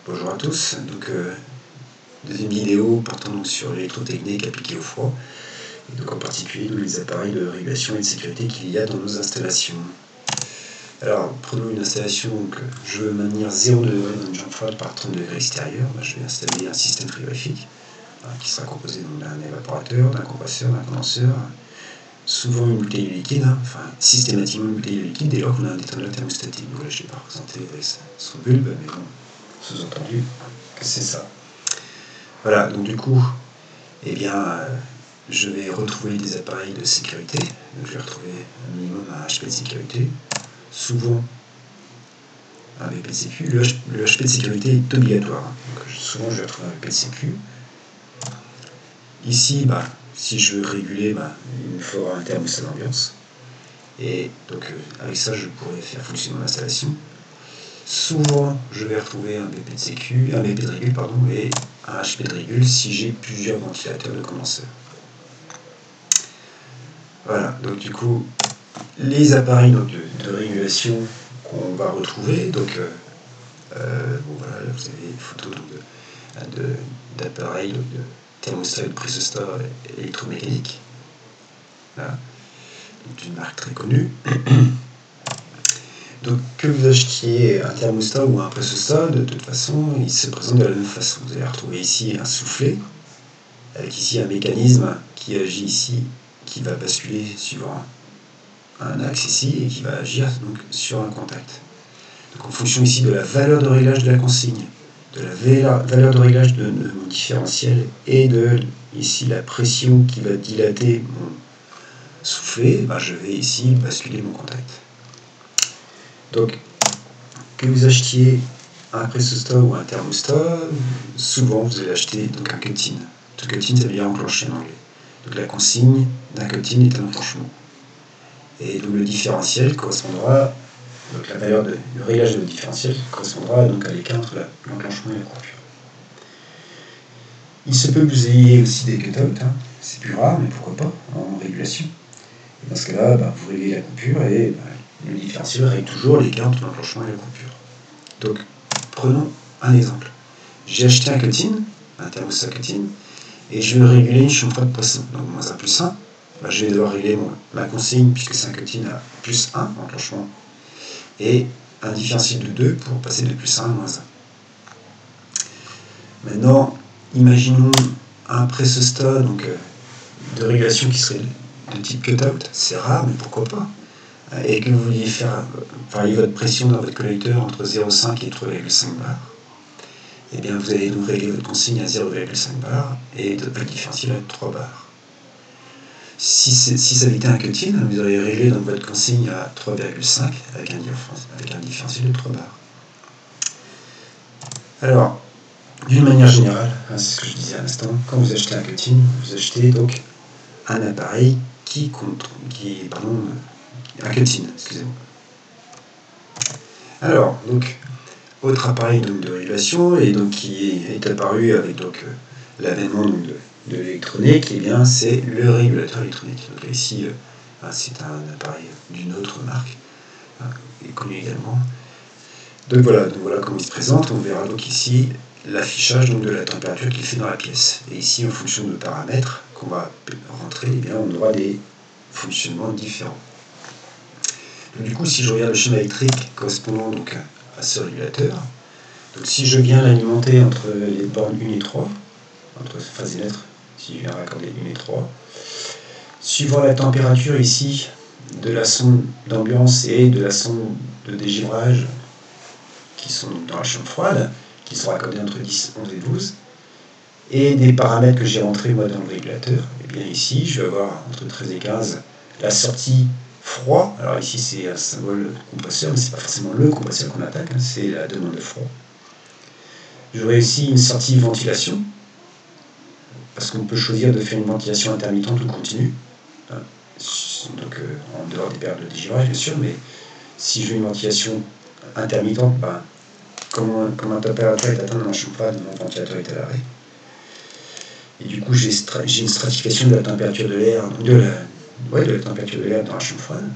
Bonjour à tous, donc deuxième vidéo portant donc sur l'électrotechnique appliquée au froid, et donc en particulier les appareils de régulation et de sécurité qu'il y a dans nos installations. Alors prenons une installation, donc je veux maintenir 0 degré dans une chambre froide par 30 degrés extérieur. Je vais installer un système frigorifique qui sera composé d'un évaporateur, d'un compresseur, d'un condenseur, souvent une bouteille de liquide, enfin systématiquement une bouteille de liquide dès lors qu'on a un détendeur thermostatique. Donc là je ne vais pas représenter avec son bulbe, mais bon, sous-entendu que c'est ça. Voilà, donc du coup, eh bien, je vais retrouver des appareils de sécurité. Donc je vais retrouver un minimum un HP de sécurité, souvent un BPCQ. Le HP de sécurité est obligatoire. Donc, souvent je vais retrouver un BPCQ. Ici, si je veux réguler, il me faudra un thermostat d'ambiance. Et donc avec ça, je pourrais faire fonctionner mon installation. Souvent, je vais retrouver un BP de sécu, un BP de régule, pardon, et un HP de régule si j'ai plusieurs ventilateurs de condenseur. Voilà, donc du coup, les appareils donc, de régulation qu'on va retrouver, donc bon, voilà, là, vous avez une photo d'appareils de thermostat et de pressostat électromécanique, voilà, d'une marque très connue. Donc que vous achetiez un thermostat ou un pressostat, de toute façon, il se présente de la même façon. Vous allez retrouver ici un soufflet, avec ici un mécanisme qui agit ici, qui va basculer suivant un axe ici, et qui va agir donc sur un contact. Donc en fonction ici de la valeur de réglage de la consigne, de la valeur de réglage de mon différentiel, et de ici la pression qui va dilater mon soufflet, je vais ici basculer mon contact. Donc, que vous achetiez un pressostat ou un thermostat, souvent vous allez acheter donc un cut-in. Tout cut-in, ça veut dire enclencher en anglais. Donc la consigne d'un cut-in est un enclenchement. Et donc le différentiel correspondra, donc la valeur de réglage de différentiel correspondra donc à l'écart entre l'enclenchement et la coupure. Il se peut que vous ayez aussi des cut-out, c'est plus rare, mais pourquoi pas, en régulation. Et dans ce cas-là, vous réglez la coupure et le différentiel règle toujours l'écart entre l'enclenchement et la coupure. Donc, prenons un exemple. J'ai acheté un cut-in, un thermostat cut-in, et je veux réguler une chambre froide poisson. Donc, moins 1 plus 1, je vais devoir régler ma consigne, puisque c'est un cut-in à plus 1 enclenchement, et un différentiel de 2 pour passer de plus 1 à moins 1. Maintenant, imaginons un pressostat donc, de régulation qui serait de type cut-out. C'est rare, mais pourquoi pas. Et que vous vouliez faire varier votre pression dans votre collecteur entre 0,5 et 3,5 bars, et bien vous allez donc régler votre consigne à 0,5 bars et votre différentiel à 3 bars. Si ça avait été un cut-in, vous auriez réglé donc votre consigne à 3,5 avec un différentiel de 3 bars. Alors, d'une manière générale, c'est ce que je disais à l'instant, quand vous achetez un cut-in, vous achetez donc un appareil un cut-in, excusez-moi. Alors, donc, autre appareil donc, de régulation, et donc qui est apparu avec l'avènement de l'électronique, et bien c'est le régulateur électronique. Donc là, ici, c'est un appareil d'une autre marque, connu également. Donc voilà comment il se présente. On verra donc ici l'affichage de la température qu'il fait dans la pièce. Et ici, en fonction de paramètres qu'on va rentrer, eh bien, on aura des fonctionnements différents. Donc, du coup, si je regarde le schéma électrique correspondant donc à ce régulateur, donc si je viens l'alimenter entre les bornes 1 et 3, entre phase et lettre, si je viens raccorder 1 et 3, suivant la température ici de la sonde d'ambiance et de la sonde de dégivrage qui sont dans la chambre froide, qui sont raccordés entre 10, 11 et 12, et des paramètres que j'ai rentrés moi dans le régulateur, et bien ici je vais avoir entre 13 et 15 la sortie froid. Alors ici c'est un symbole compresseur, mais c'est pas forcément le compresseur qu'on attaque, c'est la demande de froid. J'aurai ici une sortie ventilation, parce qu'on peut choisir de faire une ventilation intermittente ou continue, donc en dehors des périodes de dégivrage bien sûr, mais si je veux une ventilation intermittente, comme la température est atteinte dans la chambre froide, mon ventilateur est à l'arrêt. Et du coup, j'ai une stratification de la température de l'air, la température de l'air dans la chambre froide.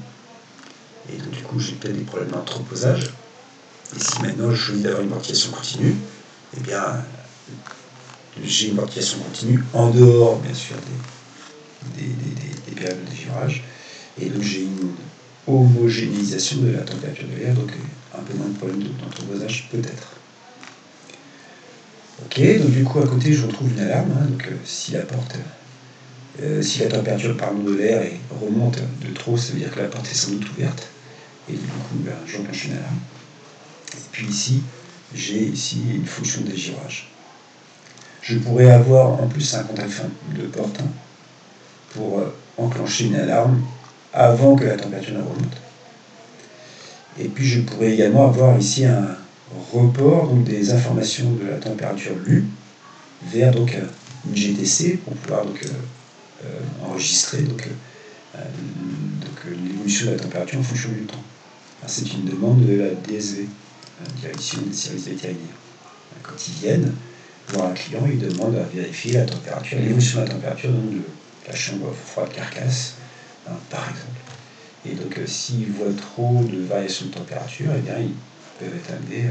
Et donc, du coup, j'ai peut-être des problèmes d'entreposage. Et si maintenant je choisis d'avoir une ventilation continue, eh bien, j'ai une ventilation continue en dehors, bien sûr, des périodes de dégivrage. Et donc j'ai une homogénéisation de la température de l'air, donc un peu moins de problème d'entrebosage peut-être. Ok, donc du coup à côté je retrouve une alarme, hein, donc si la température de l'air remonte de trop, ça veut dire que la porte est sans doute ouverte, et du coup j'enclenche une alarme. Et puis ici, j'ai une fonction de dégivrage. Je pourrais avoir en plus un contact fin de porte, hein, pour enclencher une alarme avant que la température ne remonte. Et puis je pourrais également avoir ici un report donc, des informations de la température lue vers donc, une GTC pour pouvoir enregistrer l'évolution de la température en fonction du temps. C'est une demande de la DSV, Direction des services vétérinaires. Quand ils viennent voir un client, ils demandent à vérifier la température, l'évolution de la température donc, de la chambre froide carcasse, hein, par exemple. Et donc s'ils voient trop de variations de température, eh bien, ils peuvent être amenés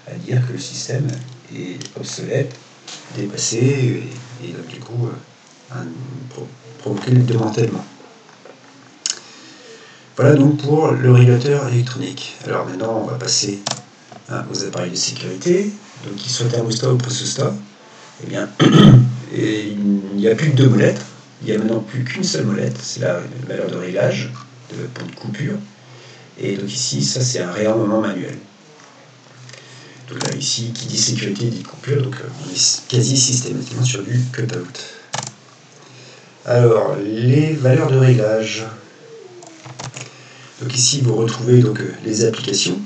à dire que le système est obsolète, dépassé, et donc du coup provoquer le démantèlement. Voilà donc pour le régulateur électronique. Alors maintenant on va passer aux appareils de sécurité, donc qu'ils soient thermostat ou pressostat. Eh bien, il n'y a plus que deux molettes, il n'y a maintenant plus qu'une seule molette, c'est la valeur de réglage de votre point de coupure. Et donc ici, ça c'est un réarmement manuel. Donc là, ici, qui dit sécurité dit coupure, donc on est quasi systématiquement sur du cut-out. Alors, les valeurs de réglage. Donc ici, vous retrouvez donc, les applications.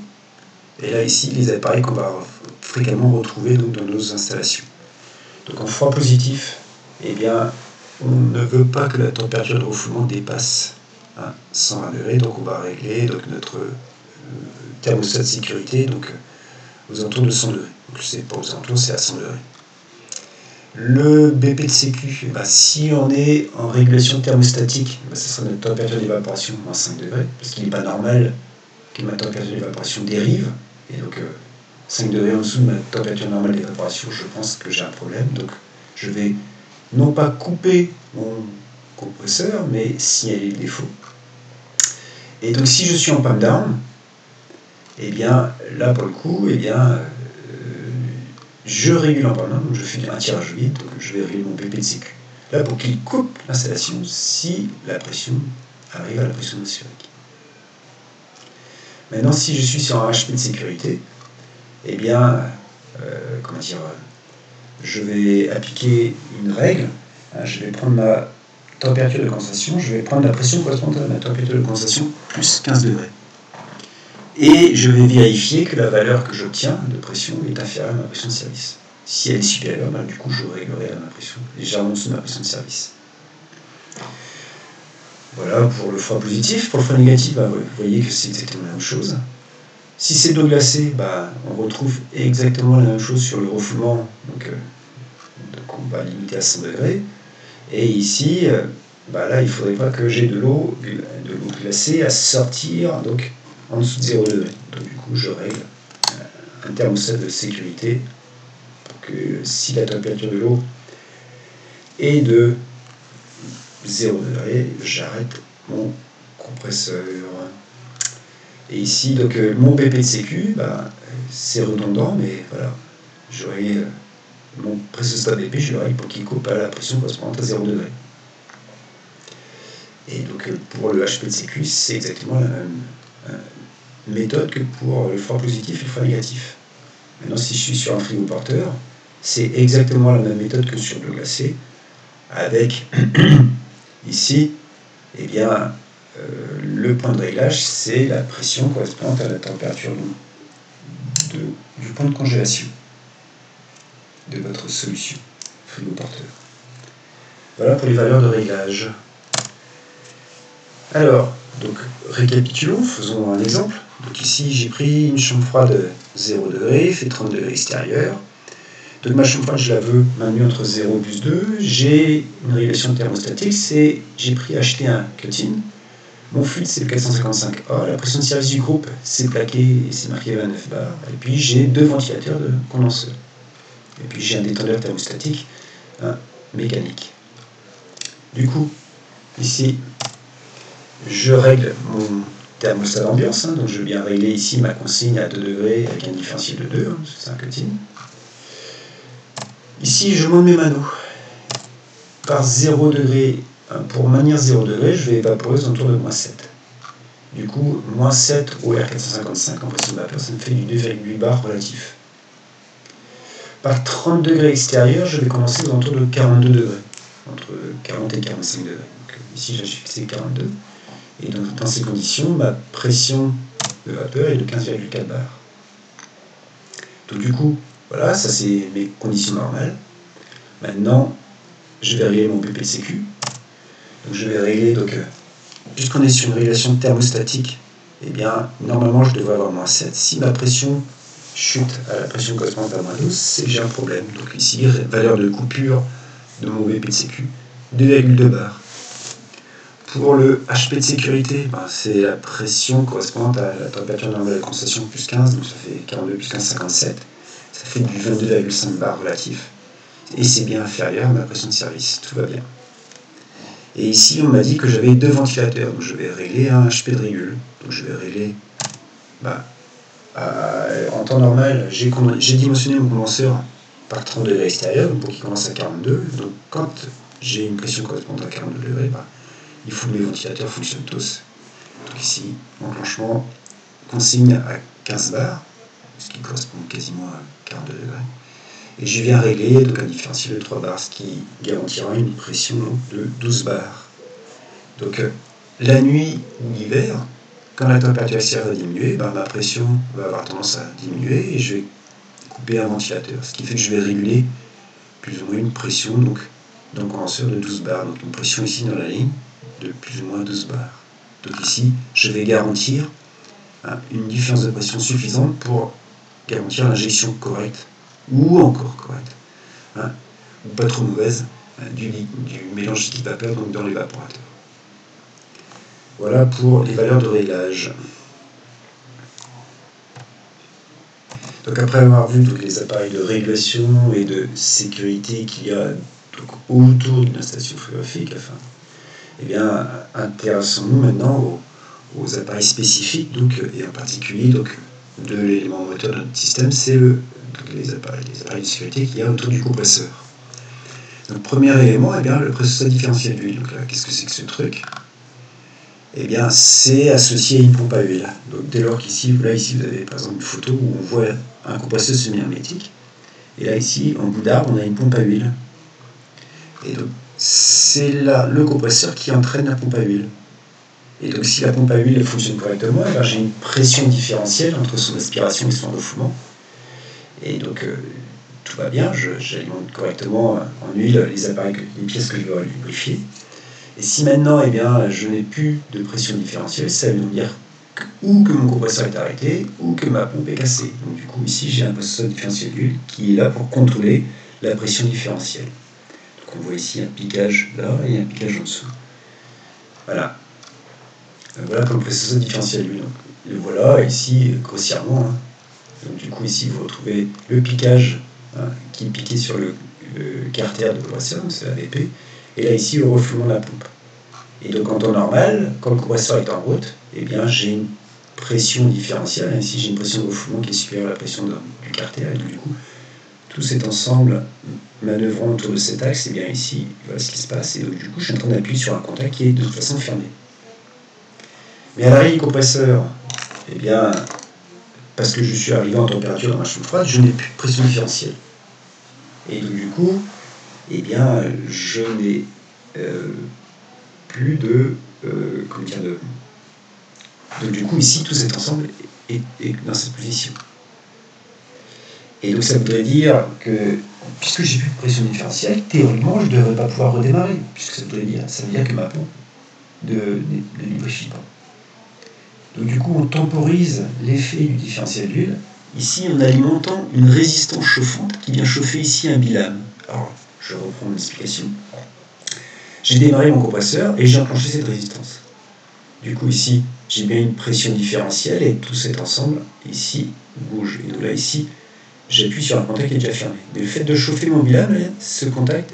Et là, ici, les appareils qu'on va fréquemment retrouver donc, dans nos installations. Donc en froid positif, eh bien, on ne veut pas que la température de refoulement dépasse 120 degrés. Donc on va régler donc, notre thermostat de sécurité donc, aux alentours de 100 degrés. Donc c'est pas aux alentours, c'est à 100 degrés. Le BP de sécu, si on est en régulation thermostatique, ce sera notre température d'évaporation à 5 degrés, parce qu'il n'est pas normal que ma température d'évaporation dérive. Et donc 5 degrés en dessous de ma température normale d'évaporation, je pense que j'ai un problème. Donc je vais non pas couper mon compresseur, mais signaler le défaut. Et donc si je suis en panne d'arme, eh bien là pour le coup, je régule en panne d'arme, donc je fais un tirage vide, donc je vais réguler mon BP de sécu. Là pour qu'il coupe l'installation si la pression arrive à la pression atmosphérique. Maintenant si je suis sur un HP de sécurité, eh bien je vais appliquer une règle, je vais prendre ma température de condensation, je vais prendre la pression correspondante à ma température de condensation plus 15 degrés. Et je vais vérifier que la valeur que j'obtiens de pression est inférieure à ma pression de service. Si elle est supérieure, du coup je réglerai ma pression, légèrement en dessous de ma pression de service. Voilà pour le froid positif. Pour le froid négatif, vous voyez que c'est exactement la même chose. Si c'est de l'eau glacée, on retrouve exactement la même chose sur le refoulement, donc on va limiter à 100 degrés. Et ici, là, il ne faudrait pas que j'ai de l'eau glacée à sortir donc, en dessous de 0 degré. Donc du coup, je règle un thermostat de sécurité pour que si la température de l'eau est de 0 degré, j'arrête mon compresseur. Et ici, donc, mon BP de sécu, c'est redondant, mais voilà, j'aurai mon pressostat BP, je le règle pour qu'il coupe à la pression correspondante à 0 degré. Et donc pour le HP de sécu, c'est exactement la même méthode que pour le froid positif et le froid négatif. Maintenant, si je suis sur un frigo porteur, c'est exactement la même méthode que sur l'eau glacée, avec ici, le point de réglage, c'est la pression correspondante à la température du point de congélation de votre solution frigo porteur. Voilà pour les valeurs de réglage. Alors, donc récapitulons, faisons un exemple. Donc ici, j'ai pris une chambre froide 0 degré, il fait 30 degrés extérieur. Donc ma chambre froide, je la veux maintenue entre 0 et plus 2. J'ai une régulation thermostatique, j'ai acheté un cut-in. Mon fluide, c'est le 455A. La pression de service du groupe, c'est plaqué et c'est marqué 29 bars. Et puis j'ai deux ventilateurs de condenseur. Et puis j'ai un détendeur thermostatique mécanique. Du coup, ici, je règle mon thermostat d'ambiance, donc je vais bien régler ici ma consigne à 2 degrés avec un différentiel de 2, c'est un cutting. Ici, je monte mes mano. Par 0 degré, pour maintenir 0 degré, je vais évaporer autour de -7. Du coup, -7 au R455 en pression de vapeur, ça me fait du 2,8 bar relatif. Par 30 degrés extérieur, je vais commencer aux alentours de 42 degrés, entre 40 et 45 degrés. Donc, ici, j'ai fixé 42. Et donc, dans ces conditions, ma pression de vapeur est de 15,4 bars. Donc, du coup, voilà, ça c'est mes conditions normales. Maintenant, je vais régler mon BP de sécu. Donc, je vais régler, puisqu'on est sur une régulation thermostatique, eh bien, normalement, je devrais avoir -7. Si ma pression chute à la pression correspondante à -12, c'est que j'ai un problème. Donc ici, valeur de coupure de mon BP de sécu, 2,2 bars. Pour le HP de sécurité, c'est la pression correspondante à la température normale de condensation plus 15, donc ça fait 42 plus 15, 57. Ça fait du 22,5 bars relatif. Et c'est bien inférieur à ma pression de service, tout va bien. Et ici, on m'a dit que j'avais 2 ventilateurs, donc je vais régler un HP de régule. Donc je vais régler, en temps normal, j'ai dimensionné mon condenseur par 30 degrés extérieur, pour qu'il commence à 42. Donc quand j'ai une pression correspondante à 42 degrés, il faut que mes ventilateurs fonctionnent tous. Donc ici, enclenchement, consigne à 15 bars, ce qui correspond quasiment à 42 degrés. Et je viens régler un différentiel de 3 bars, ce qui garantira une pression de 12 bars. Donc la nuit ou l'hiver, quand la température extérieure va diminuer, ma pression va avoir tendance à diminuer et je vais couper un ventilateur. Ce qui fait que je vais réguler plus ou moins une pression d'un condenseur de 12 bars. Donc une pression ici dans la ligne de plus ou moins 12 bars. Donc ici, je vais garantir une différence de pression suffisante pour garantir l'injection correcte ou encore correcte, ou pas trop mauvaise, du mélange liquide-vapeur dans l'évaporateur. Voilà pour les valeurs de réglage. Donc après avoir vu les appareils de régulation et de sécurité qu'il y a autour d'une station photographique, eh bien, intéressons-nous maintenant aux appareils spécifiques, et en particulier de l'élément moteur de notre système, c'est les appareils de sécurité qu'il y a autour du compresseur. Donc premier élément, eh bien, le processus différentiel d'huile. Donc là, qu'est-ce que c'est que ce truc? Eh bien, c'est associé à une pompe à huile. Donc dès lors qu'ici, vous avez par exemple une photo où on voit un compresseur semi-hermétique, et là ici, en bout d'arbre, on a une pompe à huile. Et donc c'est là le compresseur qui entraîne la pompe à huile. Et donc si la pompe à huile fonctionne correctement, eh j'ai une pression différentielle entre son aspiration et son refoulement. Et donc tout va bien, j'alimente correctement en huile les pièces que je veux lubrifier. Et si maintenant je n'ai plus de pression différentielle, ça veut dire ou que mon compresseur est arrêté ou que ma pompe est cassée. Donc du coup ici j'ai un processus différentiel d'huile qui est là pour contrôler la pression différentielle. Donc on voit ici un piquage là et un piquage en dessous. Voilà. Voilà pour le processus différentiel d'huile. Le voilà ici grossièrement. Donc du coup ici vous retrouvez le piquage qui est piqué sur le carter de compresseur, c'est la VP, et là ici le refoulement de la pompe. Et donc en temps normal, quand le compresseur est en route, eh bien j'ai une pression différentielle. Ici j'ai une pression de refoulement qui est supérieure à la pression du carter, et donc du coup tout cet ensemble manœuvrant autour de cet axe, et bien ici voilà ce qui se passe, et donc du coup je suis en train d'appuyer sur un contact qui est de toute façon fermé. Mais à l'arrêt du compresseur, eh bien, parce que je suis arrivé en température dans ma chambre froide, je n'ai plus de pression différentielle. Et donc du coup, eh bien, je n'ai plus de... Donc du coup, ici, tout cet ensemble est dans cette position. Et donc ça voudrait dire que, puisque j'ai plus de pression différentielle, théoriquement, je ne devrais pas pouvoir redémarrer, puisque ça veut dire que ma pompe ne lubrifie pas. Donc du coup, on temporise l'effet du différentiel d'huile, ici en alimentant une résistance chauffante qui vient chauffer ici un bilame. Alors, je reprends l'explication. J'ai démarré mon compresseur et j'ai enclenché cette résistance. Du coup, ici, j'ai bien une pression différentielle et tout cet ensemble, ici, bouge. Et donc là, ici, j'appuie sur un contact qui est déjà fermé. Mais le fait de chauffer mon bilame, ce contact,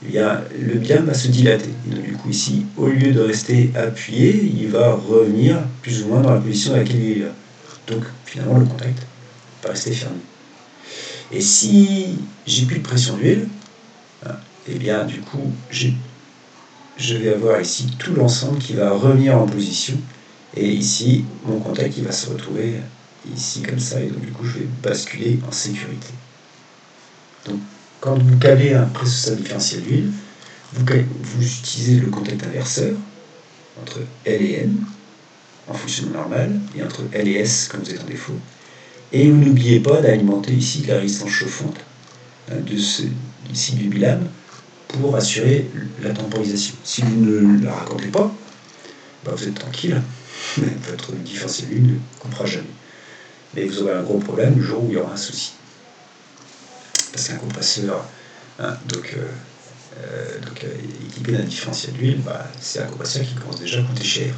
le bilame va se dilater. Et donc, du coup, ici, au lieu de rester appuyé, il va revenir plus ou moins dans la position dans laquelle il est là. Donc, finalement, le contact va rester fermé. Et si j'ai plus de pression d'huile, et bien, du coup, je vais avoir ici tout l'ensemble qui va revenir en position. Et ici, mon contact il va se retrouver ici comme ça. Et donc, du coup, je vais basculer en sécurité. Donc, quand vous câblez un pressostat différentiel d'huile, vous utilisez le contact inverseur entre L et M en fonctionnement normal et entre L et S quand vous êtes en défaut. Et vous n'oubliez pas d'alimenter ici la résistance chauffante ici du bilame pour assurer la temporisation. Si vous ne la raccordez pas, vous êtes tranquille, votre différentiel d'huile ne coupera jamais. Mais vous aurez un gros problème le jour où il y aura un souci. Parce qu'un compresseur équipé d'un différentiel d'huile, c'est un compresseur qui commence déjà à coûter cher.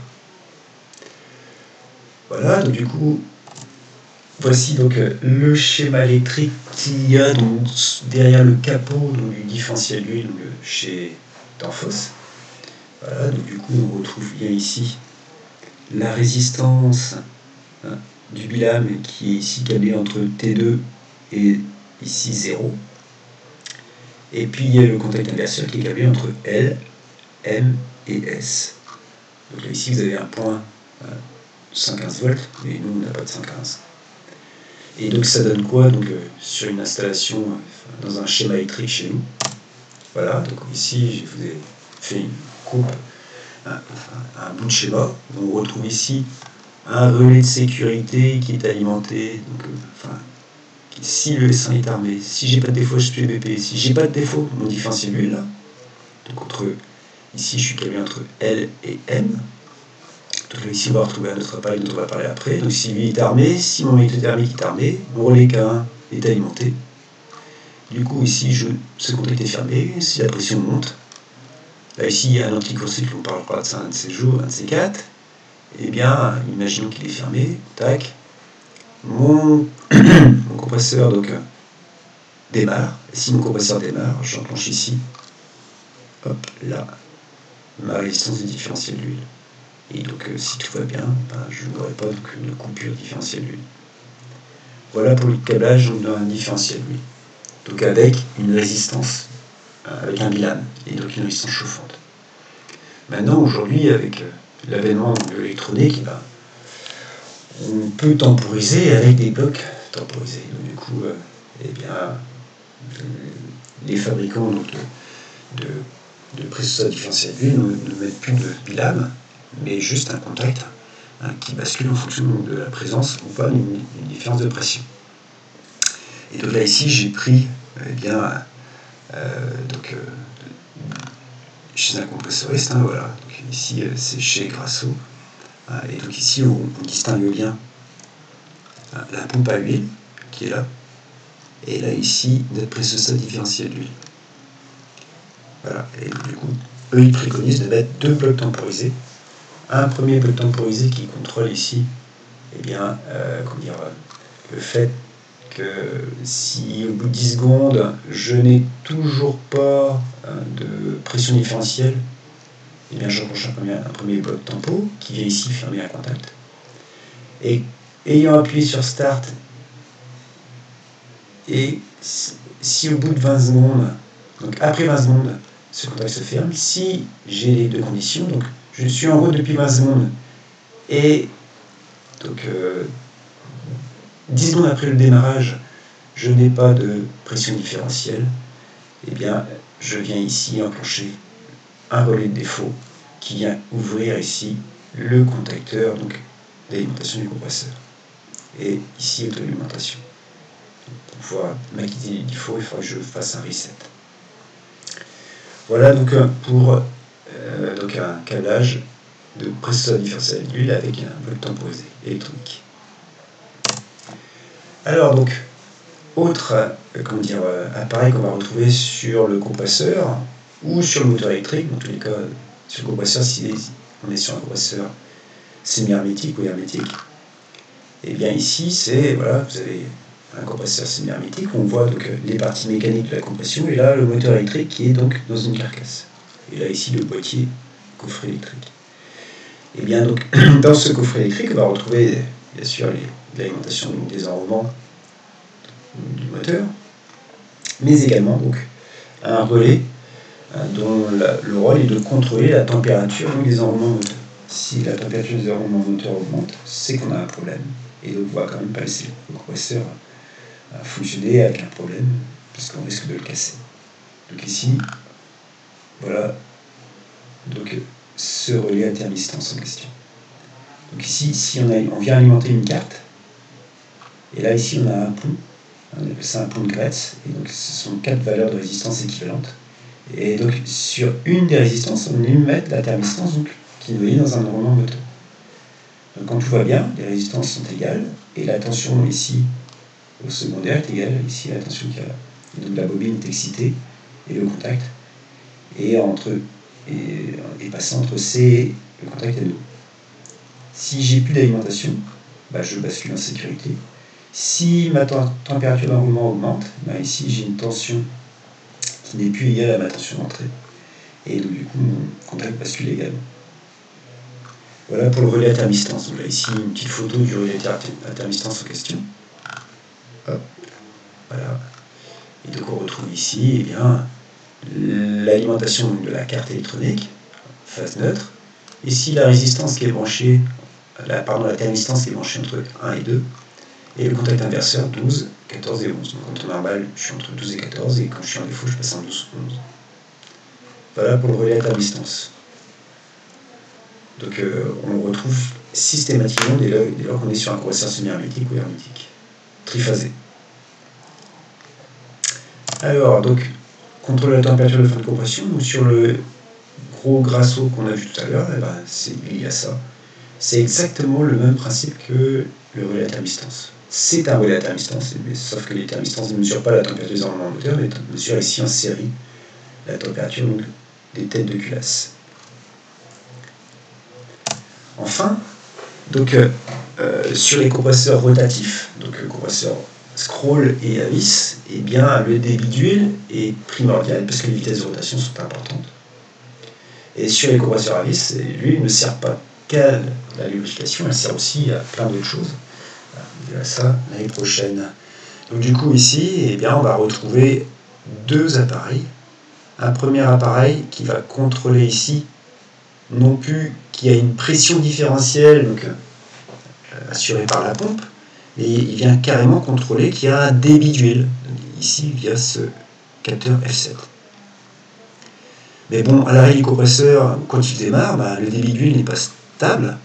Voilà, donc du coup, voici donc le schéma électrique qu'il y a donc, derrière le capot donc, du différentiel d'huile chez Danfoss. Voilà, donc du coup, on retrouve bien ici la résistance du bilame qui est ici câblée entre T2 et ici 0. Et puis il y a le contact inverseur qui est câblé entre L, M et S. Donc là, ici vous avez un point 115 volts, mais nous on n'a pas de 115. Et donc ça donne quoi donc, sur une installation dans un schéma électrique chez nous. Voilà, donc ici je vous ai fait une coupe, un bout de schéma. On retrouve ici un relais de sécurité qui est alimenté. Donc, si le S1 est armé, si j'ai pas de défaut HPBP, si j'ai pas de défaut, mon différentiel d'huile là. Donc ici je suis câblé entre L et M. Donc là, ici on va retrouver un autre appareil dont on va parler après. Donc si lui est armé, si mon méthode thermique est armé, mon relais K1 est alimenté. Du coup ici ce contact est fermé, si la pression monte. Là ici il y a un anticourt-cycle, on parlera de ça un de ces jours, un de ces quatre. Eh bien, imaginons qu'il est fermé, tac. Mon compresseur démarre. Et si mon compresseur démarre, j'enclenche ici, hop, là, ma résistance du différentiel d'huile. Et donc, si tout va bien, je n'aurai pas de coupure différentiel d'huile. Voilà pour le câblage d'un différentiel d'huile. Donc, avec une résistance, avec un bilame, et donc une résistance chauffante. Maintenant, aujourd'hui, avec l'avènement de l'électronique, on peut temporiser avec des blocs temporisés. Donc, du coup, les fabricants de pressostat différentiel d'huile ne mettent plus de bilame, mais juste un contact qui bascule en fonction de la présence ou pas d'une différence de pression. Et donc là, ici, j'ai pris chez un compressoriste, voilà. Donc, ici, c'est chez Grasso. Et donc ici, on distingue bien la pompe à huile qui est là. Et là, ici, notre pressostat différentiel d'huile. Voilà. Et donc, du coup, eux, ils préconisent de mettre deux blocs temporisés. Un premier bloc temporisé qui contrôle ici, le fait que si au bout de 10 secondes, je n'ai toujours pas de pression différentielle, j'enclenche un premier bloc tempo qui vient ici fermer un contact. Et ayant appuyé sur Start, et si au bout de 20 secondes, donc après 20 secondes, ce contact se ferme, si j'ai les deux conditions, donc je suis en route depuis 20 secondes, et donc 10 secondes après le démarrage, je n'ai pas de pression différentielle, je viens ici enclencher un relais de défaut qui vient ouvrir ici le contacteur d'alimentation du compresseur. Et ici, auto-alimentation. Pour pouvoir m'acquitter les défauts, il faudra que je fasse un reset. Voilà donc pour un câblage de pressostat différentiel d'huile avec un bloc temporisé électronique. Alors donc, autre appareil qu'on va retrouver sur le compresseur ou sur le moteur électrique, dans tous les cas sur le compresseur si on est sur un compresseur semi-hermétique ou hermétique. Et bien ici c'est, voilà, vous avez un compresseur semi-hermétique, on voit donc les parties mécaniques de la compression, et là le moteur électrique qui est donc dans une carcasse. Et là ici le boîtier coffret électrique. Et bien donc dans ce coffret électrique, on va retrouver bien sûr l'alimentation des enroulements du moteur, mais également donc un relais dont le rôle est de contrôler la température des enroulements moteurs. Si la température des enroulements moteurs augmente, c'est qu'on a un problème. Et donc on ne va quand même pas laisser le compresseur fonctionner avec un problème, parce qu'on risque de le casser. Donc ici, voilà donc ce relais intermittence en question. Donc ici, si on vient alimenter une carte, et là ici on a un pont, on appelle ça un pont de Gretz, et donc ce sont 4 valeurs de résistance équivalentes. Et donc sur une des résistances, on émet la thermistance qui est noyée dans un enroulement moteur. Donc quand tout va bien, les résistances sont égales, et la tension ici au secondaire est égale ici à la tension qu'il y a là. Et donc la bobine est excitée, et le contact est passant entre C et le contact NO. Si j'ai plus d'alimentation, je bascule en sécurité. Si ma température d'enroulement augmente, ici j'ai une tension qui n'est plus égale à ma tension d'entrée. Et donc du coup mon contact bascule également. Voilà pour le relais intermittence. Donc là ici une petite photo du relais intermittence en question. Hop, voilà. Et donc on retrouve ici l'alimentation de la carte électronique, phase neutre. Ici la résistance qui est branchée, la thermistance qui est branchée entre 1 et 2. Et le contact inverseur 12, 14 et 11. Donc en temps normal, je suis entre 12 et 14, et quand je suis en défaut, je passe en 12, 11. Voilà pour le relais intermittence. Donc on le retrouve systématiquement dès lors qu'on est sur un compresseur semi-hermétique ou hermétique, triphasé. Alors, donc, contrôler la température de fin de compression, donc sur le gros grasso qu'on a vu tout à l'heure, il y a ça. C'est exactement le même principe que le relais intermittence. C'est un relais intermittence, sauf que les thermistances ne mesurent pas la température des enroulements moteurs, mais mesurent ici en série la température des têtes de culasse. Enfin, donc, sur les compresseurs rotatifs, donc compresseurs scroll et à vis, le débit d'huile est primordial parce que les vitesses de rotation sont importantes. Et sur les compresseurs à vis, l'huile ne sert pas qu'à la lubrification, elle sert aussi à plein d'autres choses. On verra ça l'année prochaine. Donc du coup ici, on va retrouver deux appareils. Un premier appareil qui va contrôler ici, non plus qu'il y a une pression différentielle assurée par la pompe, mais il vient carrément contrôler qu'il y a un débit d'huile, ici via ce capteur F7. Mais bon, à l'arrêt du compresseur, quand il démarre, le débit d'huile n'est pas stable.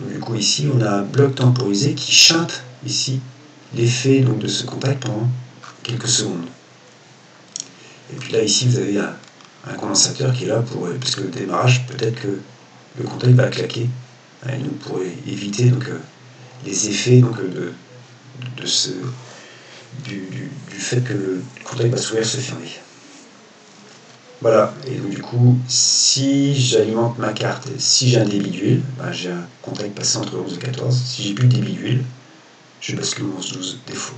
Donc, du coup ici, on a un bloc temporisé qui chante ici l'effet de ce contact pendant quelques secondes. Et puis là, ici, vous avez un condensateur qui est là parce que le démarrage, peut-être que le contact va claquer. Et nous pourrait éviter les effets du fait que le contact va s'ouvrir, se fermer. Voilà, et donc du coup, si j'alimente ma carte, si j'ai un débit d'huile, j'ai un contact passant entre 11 et 14. Si j'ai plus de débit d'huile, je bascule 11-12 défaut.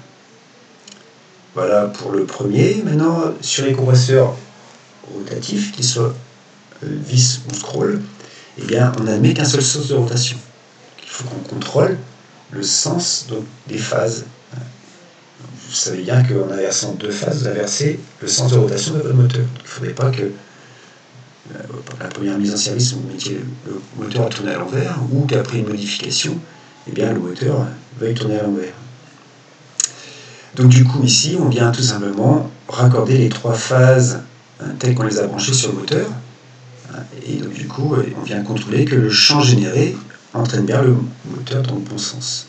Voilà pour le premier. Maintenant, sur les compresseurs rotatifs, qu'ils soient vis ou scroll, on n'admet qu'un seul sens de rotation. Il faut qu'on contrôle le sens des phases. Vous savez bien qu'en inversant deux phases, vous inversez le sens de rotation de votre moteur. Donc, il ne faudrait pas que la première mise en service, vous mettiez le moteur à tourner à l'envers, ou qu'après une modification, le moteur veuille tourner à l'envers. Donc du coup ici, on vient tout simplement raccorder les trois phases telles qu'on les a branchées sur le moteur. Et donc du coup, on vient contrôler que le champ généré entraîne bien le moteur dans le bon sens.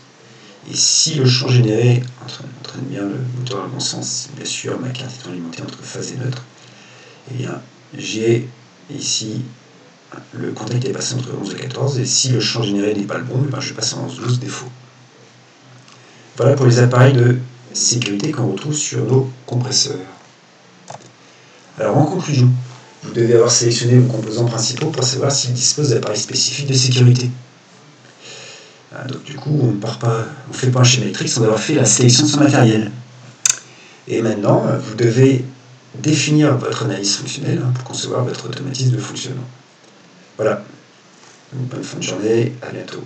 Et si le champ généré entraîne bien le moteur dans le bon sens, bien sûr ma carte est alimentée entre phase et neutre, j'ai ici le contact est passé entre 11 et 14, et si le champ généré n'est pas le bon, je passe en 11-12 défaut. Voilà pour les appareils de sécurité qu'on retrouve sur nos compresseurs. Alors en conclusion, vous devez avoir sélectionné vos composants principaux pour savoir s'ils disposent d'appareils spécifiques de sécurité. Donc du coup, on ne fait pas un schéma électrique sans avoir fait la sélection de son matériel. Et maintenant, vous devez définir votre analyse fonctionnelle pour concevoir votre automatisme de fonctionnement. Voilà. Une bonne fin de journée, à bientôt.